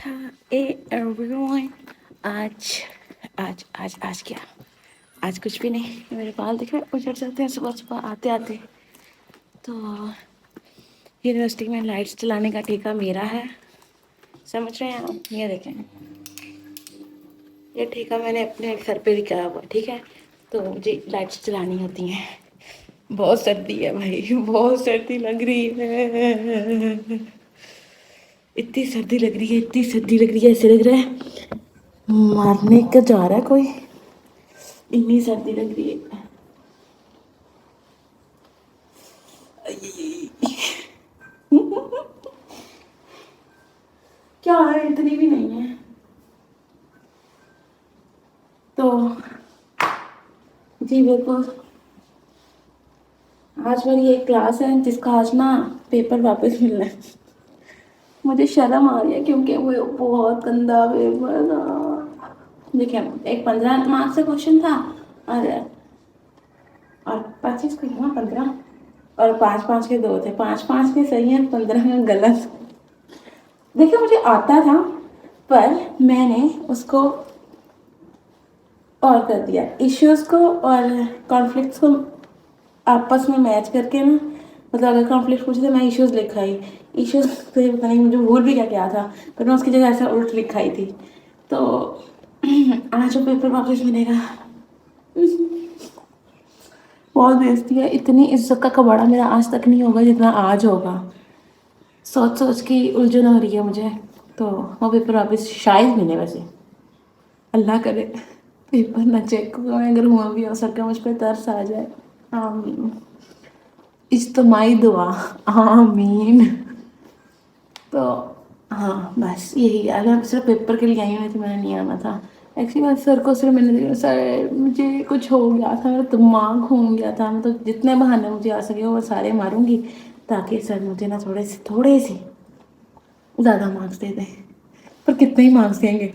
हाँ ए एवरीवन। आज आज आज आज क्या, आज कुछ भी नहीं। मेरे बाल दिख रहे उजड़ जाते हैं सुबह सुबह आते आते। तो यूनिवर्सिटी में लाइट्स चलाने का ठेका मेरा है, समझ रहे हैं आप? ये देखें, ये ठेका मैंने अपने सर पे लिखा हुआ, ठीक है? तो मुझे लाइट्स चलानी होती हैं। बहुत सर्दी है भाई, बहुत सर्दी लग रही है। इतनी सर्दी लग रही है, इतनी सर्दी लग रही है, ऐसे लग रहा है मारने का जा रहा है कोई, इतनी सर्दी लग रही है। क्या है, इतनी भी नहीं है। तो जी बिल्कुल, आज मेरी एक क्लास है जिसका आज ना पेपर वापस मिलना है। मुझे शर्म आ रही है क्योंकि वो बहुत गंदा पेपर था। देखिए, एक 15 मार्क्स का क्वेश्चन था और 25 को यहाँ 15, और 5-5 के दो थे। 5-5 के सही हैं, 15 में गलत। देखिए, मुझे आता था पर मैंने उसको और कर दिया, इश्यूज को और कॉन्फ्लिक्ट्स को आपस में मैच करके ना। मतलब अगर कॉन्फ्लिक्ट पूछे तो मैं इश्यूज लिखा ही, इश्यूज तो पता नहीं मुझे भूल भी क्या क्या था, पर मैं उसकी जगह ऐसा उल्ट लिखा ही थी। तो आज जो पेपर वापस मिलेगा, बहुत बेइज्जती है। इतनी इज्जत का कबाड़ा मेरा आज तक नहीं होगा जितना आज होगा। सोच सोच की उलझन हो रही है मुझे। तो वो पेपर वापस शायद मिले, वैसे अल्लाह करे पेपर ना चेक हुआ, अगर हुआ भी हो सके मुझ पर तरस आ जाए। आमीन, इज्तमाई दुआ, आमीन। तो हाँ, बस यही यार, मैं सिर्फ पेपर के लिए आई हुई थी, मैंने नहीं आना था। एक्चुअली मैं सर को सिर्फ मैंने, सर मुझे कुछ हो गया था, मेरा दिमाग घूम गया था। मैं तो जितने बहाने मुझे आ सके वो सारे मारूंगी ताकि सर मुझे ना थोड़े से ज़्यादा मार्क्स दे दें। पर कितने ही मार्क्स देंगे?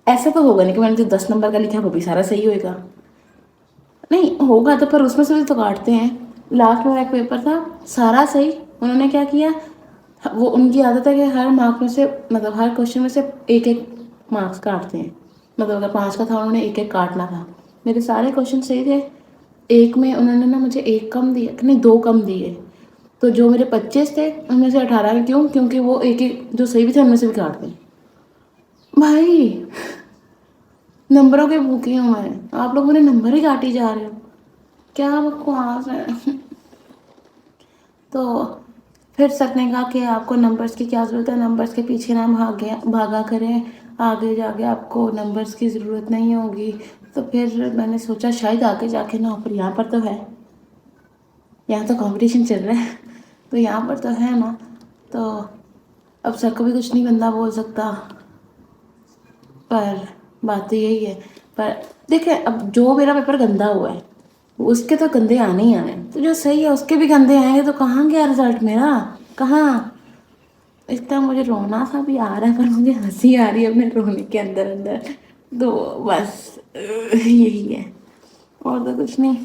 ऐसा तो होगा नहीं कि मैंने जो 10 नंबर का लिखा है वो भी सारा सही होएगा। नहीं होगा तो, पर उसमें से भी तो काटते हैं। लास्ट में एक पेपर था सारा सही, उन्होंने क्या किया, वो उनकी आदत है कि हर मार्क में से, मतलब हर क्वेश्चन में से एक एक मार्क्स काटते हैं। मतलब अगर 5 का था उन्होंने एक एक काटना था। मेरे सारे क्वेश्चन सही थे, एक में उन्होंने ना मुझे एक कम दिए, नहीं 2 कम दिए। तो जो मेरे 25 थे उनमें से 18, क्यों? क्योंकि वो एक एक जो सही भी थे उनमें से भी काट दें। भाई, नंबरों के भूखे हूँ मैं, आप लोग मेरे नंबर ही काटी जा रहे हो, क्या बकवास है। तो फिर सर ने कहा कि आपको नंबर्स की क्या ज़रूरत है, नंबर्स के पीछे ना भागा करें, आगे जाके आपको नंबर्स की ज़रूरत नहीं होगी। तो फिर मैंने सोचा शायद आगे जाके ना, पर यहाँ पर तो है, यहाँ तो कंपटीशन चल रहा है, तो यहाँ पर तो है ना। तो अब सर को भी कुछ नहीं गंदा बोल सकता, पर बात तो यही है। पर देखिए, अब जो मेरा पेपर गंदा हुआ है उसके तो गंदे आने ही आने, तो जो सही है उसके भी गंदे आएंगे, तो कहाँ गया रिजल्ट मेरा, कहाँ? इतना मुझे रोना सा भी आ रहा है, पर मुझे हंसी आ रही है अपने रोने के अंदर अंदर। तो बस यही है, और तो कुछ नहीं।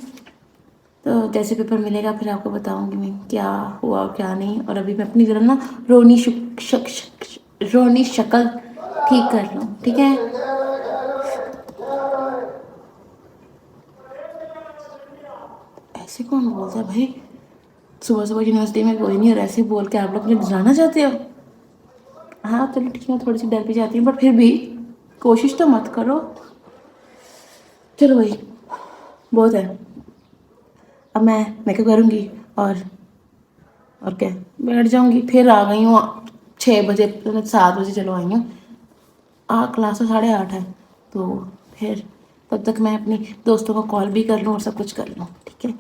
तो जैसे पेपर मिलेगा फिर आपको बताऊंगी मैं क्या हुआ और क्या नहीं। और अभी मैं अपनी जरा ना रोनी शक्ल ठीक कर लूँ, ठीक है? ऐसे कौन बोलता है भाई? सुबह सुबह यूनिवर्सिटी में कोई नहीं, और ऐसे बोल के आप लोग मुझे डराना चाहते हो? हाँ चलो ठीक है, थोड़ी सी डर भी जाती हूँ, पर फिर भी कोशिश तो मत करो। चलो भाई, बहुत है। अब मैं मेकअप करूँगी और क्या, बैठ जाऊँगी। फिर आ गई हूँ 6 बजे, 7 बजे चलो आई हूँ। क्लास तो 8:30 है, तो फिर तब तक मैं अपनी दोस्तों को कॉल भी कर लूँ और सब कुछ कर लूँ, ठीक है?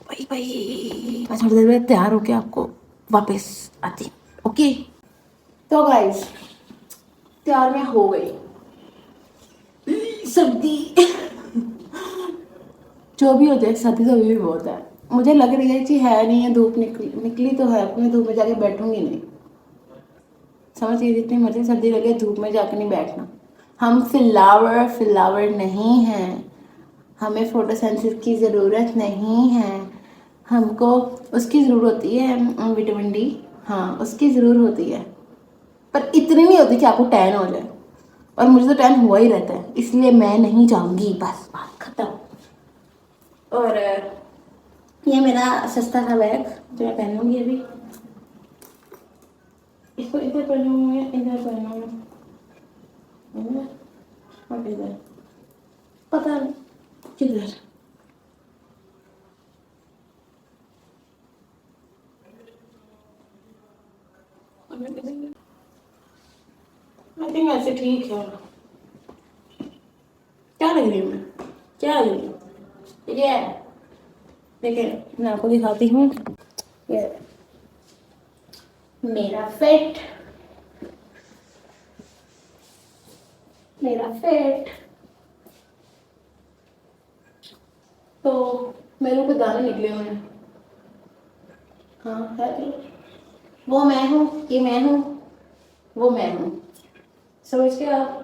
भाई भाई, मैं थोड़ी देर में तैयार होके आपको वापस आती हूँ, ओके? तो गाइस, तैयार मैं हो गई। सर्दी जो भी हो जाए, सर्दी तो अभी भी बहुत है। मुझे लग रही है कि है नहीं है, धूप निकली निकली तो है, अपनी धूप में जाके बैठूंगी नहीं। समझिए, जितनी मर्जी सर्दी लगे धूप में जाके नहीं बैठना। हम फिलावर नहीं हैं, हमें फोटोसेंसिस की ज़रूरत नहीं है। हमको उसकी ज़रूरत होती है, विटामिन डी, हाँ उसकी ज़रूर होती है। पर इतनी नहीं होती कि आपको टैन हो जाए, और मुझे तो टैन हुआ ही रहता है, इसलिए मैं नहीं जाऊंगी, बस बात खत्म। और ये मेरा सस्ता सा बैग जो मैं पहनूंगी अभी, इसको इधर पहनूंगी, इधर पहनूंगी और इधर, पता नहीं किधर। आई थिंक ऐसे ठीक है। क्या लग रही हूँ मैं, क्या लग रही हूँ, ठीक है। देखिए मैं आपको दिखाती हूँ, ये मेरा फिट, मेरा फिट। तो मेरे को दाने निकले हुए हैं, हाँ है तो। वो मैं हूँ, ये मैं हूँ, वो मैं हूँ, समझ के आप।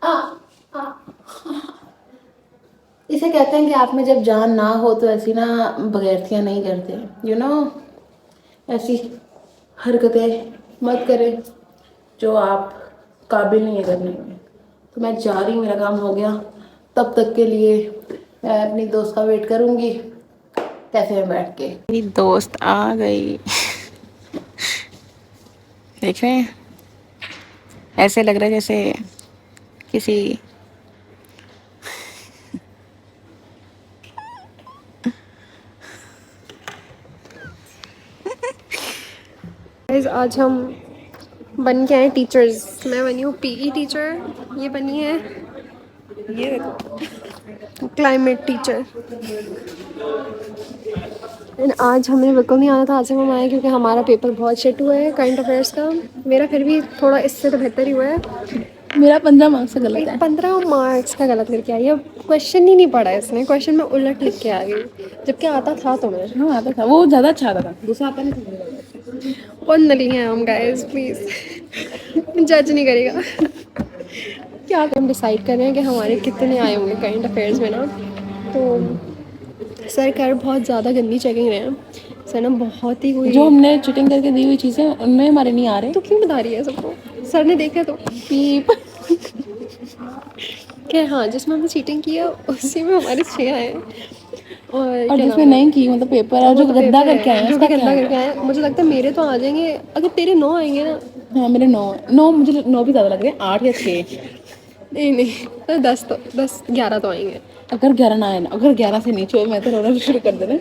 आ, आ, इसे कहते हैं कि आप में जब जान ना हो तो ऐसी ना बगैरतियाँ नहीं करते, यू नो, ऐसी हरकतें मत करें जो आप काबिल नहीं है करने में। तो मैं जा रही हूँ, मेरा काम हो गया। तब तक के लिए मैं अपनी दोस्त का वेट करूँगी कैफे में बैठ के। मेरी दोस्त आ गई, देख रहे हैं, ऐसे लग रहा है जैसे किसी आज हम बन के आए टीचर्स। मैं बनी हूँ पीई टीचर, ये बनी है ये क्लाइमेट टीचर। एंड आज हमें बिल्कुल नहीं आना था, आज हम आए क्योंकि हमारा पेपर बहुत शिट हुआ है करंट अफेयर्स का। मेरा फिर भी थोड़ा इससे तो बेहतर ही हुआ है। मेरा 15 मार्क्स से गलत है। 15 मार्क्स का गलत करके आई है, क्वेश्चन ही नहीं पढ़ा इसने, क्वेश्चन में उलट लिख के आ गई, जबकि आता था तुम्हें। हाँ आता था, वो ज़्यादा अच्छा आता था, दूसरा आता नहीं था। और नली हैं हम गाइस, प्लीज़ जज नहीं करेगा। क्या हम डिसाइड कर रहे हैं कि हमारे कितने आए होंगे करंट अफेयर्स में ना। तो सर कह रहे बहुत ज़्यादा गंदी चेकिंग रहे हैं सर ना, बहुत ही कोई जो हमने चीटिंग करके दी हुई चीज़ें उनमें हमारे नहीं आ रहे। तो क्यों बता रही है सबको, सर ने देखा तो पीप क्या, हाँ जिसमें हमने चीटिंग किया उसी में हमारे 6 आए। और क्या जिसमें नाम है, नहीं की मतलब पेपर, और वो जो तो गद्दा पेपर करके आए है, हैं जो भी उसका क्या गंदा करके है। आए, मुझे लगता है मेरे तो आ जाएंगे। अगर तेरे 9 आएंगे ना, हाँ मेरे 9 मुझे 9 भी ज़्यादा लग रहे हैं, 8 या 6। नहीं नहीं तो 10 तो 10-11 तो आएंगे। अगर 11 ना आए ना, अगर 11 से नीचे हो मैं तो रोना शुरू कर देना।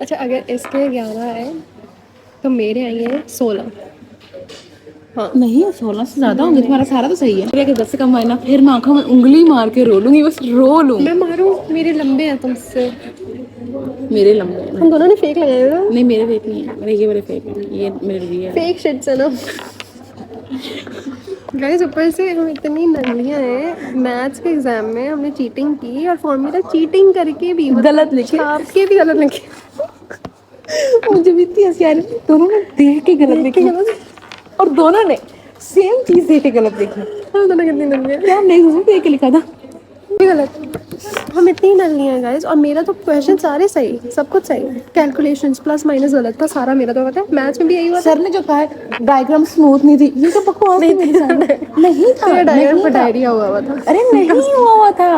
अच्छा अगर इसके 11 आए तो मेरे आएंगे 16। हाँ नहीं 16 से ज़्यादा होंगे, तुम्हारा सारा तो सही है। अगर 10 से कम आए ना, फिर मैं आंखों में उंगली मार के रो लूंगी, बस रो लूँ। मैं मारूं, मेरे लंबे हैं तुमसे, मेरे लंबे हैं। हम दोनों ने फेक लगाए हुए ना। नहीं मेरे फेक नहीं है, मेरे ये वाले फेक है, ये मेरे लिए है। फेक शिट्स है ना गाइस। ऊपर से हम इतनी नलियां हैं, मैथ्स के एग्जाम में हमने चीटिंग की और फॉर्मूला चीटिंग करके भी गलत लिखे, छाप के भी गलत लिखे। मुझे भी इतनी हंसी आ रही थी, दोनों ने देख के गलत देख के लिखी, गलत, और दोनों ने सेम चीज देख के गलत लिखी। हम दोनों कितनी नलियां क्या हमने एक दूसरे को देख के लिखा था। भी गलत, हम इतनी नलियां हैं गाइस। और मेरा तो क्वेश्चन सारे सही, सब कुछ सही, कैलकुलेशंस प्लस माइनस गलत था सारा मेरा, तो पता है मैथ्स में भी यही हुआ था। सर ने जो कहा है डायग्राम स्मूथ नहीं थी, ये तो बकवास थी मेरे साथ। नहीं था, तेरा डायग्राम नहीं पर था। डायरिया हुआ था। अरे नहीं हुआ था,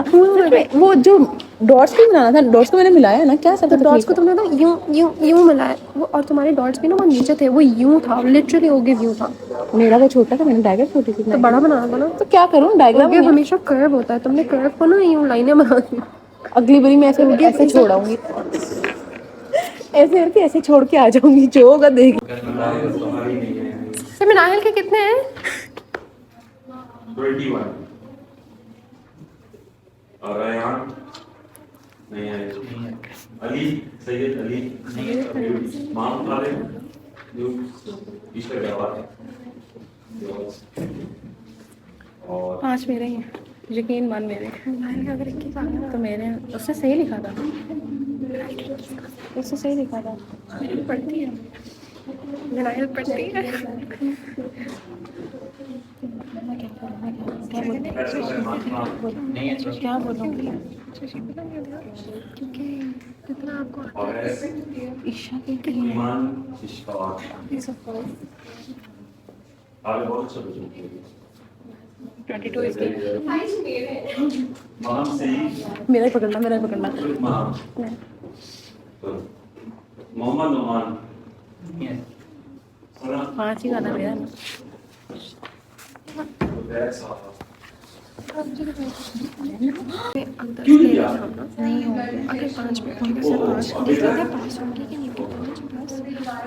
वो जो डॉट्स भी बनाना था, डॉट्स को मैंने मिलाया ना, क्या सब तो डॉट्स तकलीफ को है। तुमने ना यूं यूं यूं मिलाया वो, और तुम्हारे डॉट्स भी ना वो नीचे थे, वो यूं था, लिटरली ओगिव यूं था। मेरा वो छोटा था, मैंने डायग्राम छोटी सी तो बनाई बड़ा थी। बनाना था ना। तो क्या करूं, डायग्राम ओगिव ही है। हमेशा कर्व होता है, तुमने कर्व को ना यूं लाइनें बना दी। अगली बारी मैं ऐसे ओगिव ऐसे इज छोड़ाऊंगी, ऐसे करके ऐसे छोड़ के आ जाऊंगी, जो होगा देख। मिनाहिल के कितने हैं? 21 और रेहान नहीं है, अली, सैयद अली, माम तालिब, जो ईश्वर गवाह और 5 मेरे ही हैं, यकीन मान मेरे। अगर 21 आ गया तो मेरे उससे सही लिखा था, उससे सही लिखा था। तो पढ़ती है, मिनाहिल पढ़ती है। क्या बोलूँगी, क्योंकि कितना आपको आता और है? एस ईशा के ईमान इश्काक Piece of work. आगे बहुत अच्छा बच्चों 22 इसके माम सही मेरा ही पकड़ना माम मोहम्मद नोमान सुना 5 ही गाना मेरा ना दैट्स ऑल अंदर क्यों से नहीं किया? नहीं होंगे अगर 5 मिनट होंगे सर 5 देख लेते हैं पास होंगे कि नहीं होंगे 5 प्लस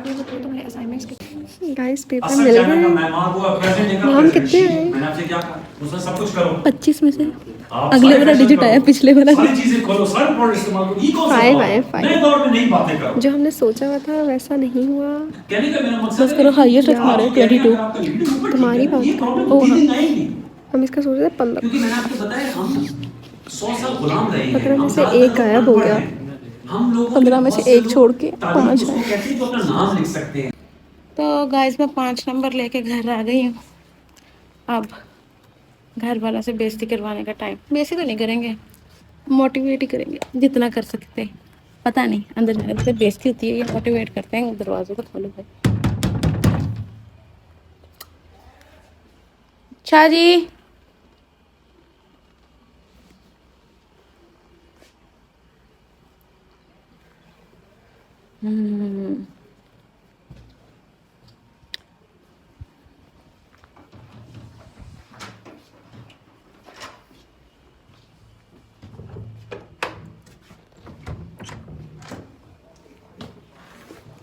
ये बताओ तुम्हारे असाइनमेंट्स कितने गाइस पेपर असल मिल चैनल का गए मेहमान हुआ प्रेजेंट का नाम कितने हैं? मैंने आपसे क्या कहा उसमें सब कुछ करो 25 में से आप अगले सारे वाला फैशन डिजिट करो, आया पिछले वाला सारी चीजें खोलो सारे प्रोडक्ट इस्तेमाल करो इको से 5 आए 5 नए दौर में नई बातें करो जो हमने सोचा हुआ था वैसा नहीं हुआ कहने का मेरा मकसद बस करो हाईएस्ट यार, हमारे 22 तुम्हारी बात ये कर प्रॉब्लम ओ, दीदी हाँ। नहीं थी हम इसका सोच रहे थे 15 क्योंकि मैंने आपको बताया हम 100 साल गुलाम रहे हैं 15 में हम से ज्यादातर एक गायब हो अनपढ़ गया। हैं। हम लोगों 15 में से एक छोड़ के 5 उसको है। कहते हैं जो अपना नाम लिख सकते हैं तो गाइस मैं 5 नंबर लेके घर आ गई हूँ। अब घर वाला से बेइज्जती करवाने का टाइम। बेइज्जती तो नहीं करेंगे, मोटिवेट ही करेंगे जितना कर सकते हैं। पता नहीं अंदर जाने से बेइज्जती होती है या मोटिवेट करते हैं। दरवाजे को खोलो भाई। शाह जी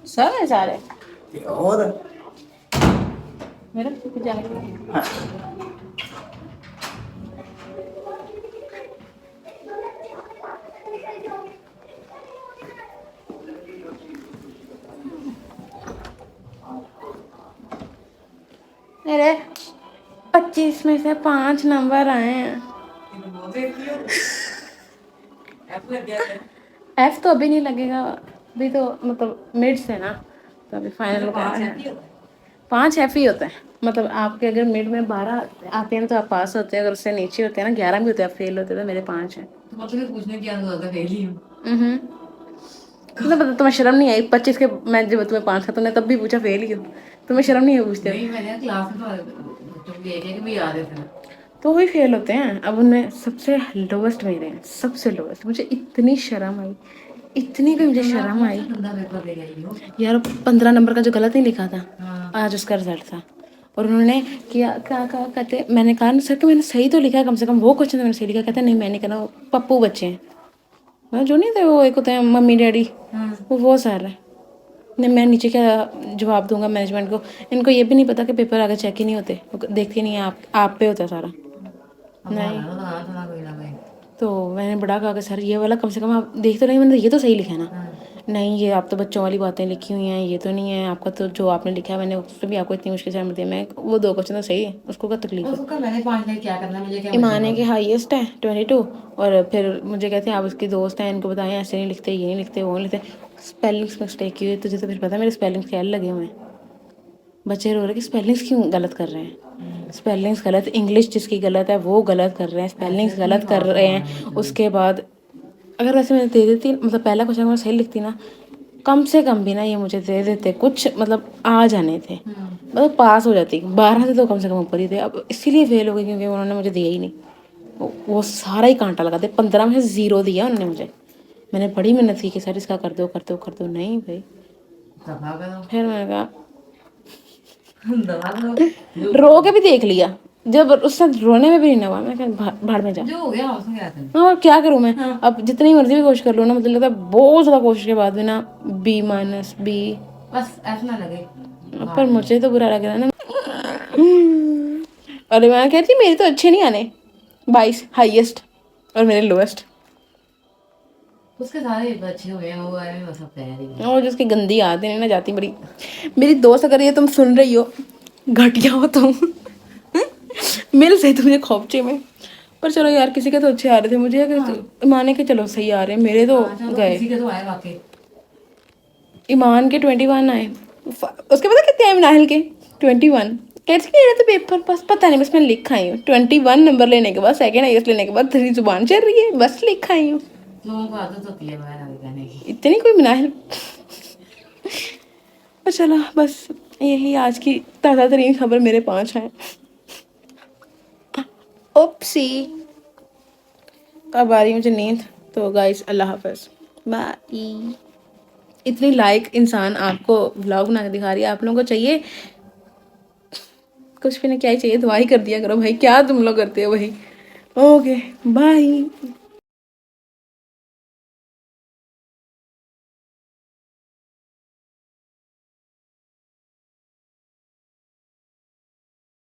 सब है सारे और मेरा कुछ जाएगा। मेरे 25 में से 5 नंबर आए हैं। एफ तो अभी नहीं लगेगा, अभी तो मतलब मिड से ना, तो अभी फाइनल का है। 5 एफ ही होते हैं। मतलब आपके अगर मिड में 12 आते हैं तो आप पास होते हैं, अगर उससे नीचे होते हैं ना 11 भी होते हैं आप फेल होते हैं। तो मेरे 5 हैं। पूछने की आदत है फेल ही हूँ। मतलब पता तुम्हें शर्म नहीं आई? 25 के मैं जब तुम्हें 5 था तुमने तब भी पूछा फेल ही हो। तुम्हें शर्म नहीं है पूछते? नहीं मैंने क्लास में तो बच्चों की एक भी याद है फिर तो वही फेल होते हैं। अब उनमें सबसे लोवेस्ट मेरे हैं, सबसे लोवेस्ट। मुझे इतनी शर्म आई, इतनी भी मुझे शर्म आई गंदा पेपर दे गई हो यार। 15 नंबर का जो गलत नहीं लिखा था हाँ। आज उसका रिजल्ट था। और उन्होंने किया क्या कहा, कहते मैंने कहा ना सर कि मैंने सही तो लिखा है, कम से कम वो क्वेश्चन मैंने सही लिखा। कहते नहीं मैंने कहना पप्पू बच्चे हैं, मैं जो नहीं थे वो एक होते हैं मम्मी डैडी, वो सर है। नहीं मैं नीचे क्या जवाब दूंगा मैनेजमेंट को? इनको ये भी नहीं पता कि पेपर आगे चेक ही नहीं होते, वो देखते नहीं है, आप पे होता है सारा। नहीं कोई ना कोई तो मैंने बड़ा कहा कि सर ये वाला कम से कम आप देख तो नहीं, मैंने ये तो सही लिखा है ना। नहीं ये आप तो बच्चों वाली बातें लिखी हुई हैं, ये तो नहीं है आपका। तो जो आपने लिखा है मैंने उस पर भी आपको इतनी मुश्किल से दिया। मैं वो 2 क्वेश्चन तो सही है, उसको क्या तकलीफ है? उसका मैंने 5 लाख क्या करना मुझे क्या ईमान है कि हाईएस्ट है 22। और फिर मुझे कहते हैं आप उसके दोस्त हैं, इनको बताएं ऐसे नहीं लिखते, ये नहीं लिखते, वो नहीं लिखते। स्पेलिंग्स मिस्टेक की हुई तुझे तो फिर पता है मेरे स्पेलिंग्स क्या लगे हुए हैं। बच्चे रो रहे कि स्पेलिंग्स क्यों गलत कर रहे हैं। स्पेलिंग्स गलत, इंग्लिश जिसकी गलत है वो गलत कर रहे हैं, स्पेलिंग्स गलत कर रहे हैं। उसके बाद अगर वैसे मैं दे देती, मतलब पहला क्वेश्चन मैं सही लिखती ना, कम से कम भी ना ये मुझे दे देते, कुछ मतलब आ जाने थे, मतलब पास हो जाती। 12 से तो कम से कम ऊपर ही थे। अब इसीलिए फेल हो गई क्योंकि उन्होंने मुझे दिया ही नहीं। वो सारा ही कांटा लगा दे। 15 में से 0 दिया उन्होंने मुझे। मैंने बड़ी मेहनत की कि सर इसका कर दो कर दो कर दो, नहीं भाई। दबा करो फिर मैंने कहा दबा करो रो के भी देख लिया, जब उससे रोने में भी नहीं हुआ। मैं कहा भाड़ में जा। जो हो गया उसमें क्या करना हाँ और क्या करूँ मैं? अब जितनी मर्जी भी कोशिश कर लूँ ना, मतलब लगता है बहुत ज़्यादा कोशिश के बाद भी ना B-B। बस ऐसा ना लगे पर मुझे तो बुरा लग रहा है ना। अरे मैं कहती मेरे तो अच्छे नहीं आने, 22 हाईएस्ट और मेरे लोएस्ट। उसके सारे अच्छे हुए हैं वो आए हैं बस अब तैयारी और जिसकी गंदी आदतें नहीं ना जाती मेरी दोस्त, अगर ये तुम सुन रही हो, घटिया हो तुम मेरे सही तो मुझे खौफचे में। पर चलो यार किसी के तो अच्छे आ रहे थे, मुझे माने के चलो सही आ रहे हैं, मेरे तो गए। किसी के तो आए वाकई ईमान के 21 आए, उसके पता कितने आए नाहिल के? 21। कैसे नहीं रहते पेपर? बस पता नहीं, बस मैं लिख आई हूँ 21 नंबर लेने के बाद, सेकंड हाईएस्ट लेने के बाद 3 जुबान चल रही है, बस लिख आई हूँ। लोगों को आदत होती है बाहर आगे कहने जाएगी। इतनी कोई मिला है। और चलो बस यही आज की ताज़ा तरीन खबर मेरे पास है। ओप्सी। तो अब आ रही है मुझे नींद। तो गाइस अल्लाह हाफ़िज़, बाय। इतनी लाइक इंसान आपको व्लॉग बना के दिखा रही है, आप लोगों को चाहिए कुछ भी ना, क्या ही चाहिए, दुआ ही कर दिया करो भाई, क्या तुम लोग करते हो भाई। Okay bye.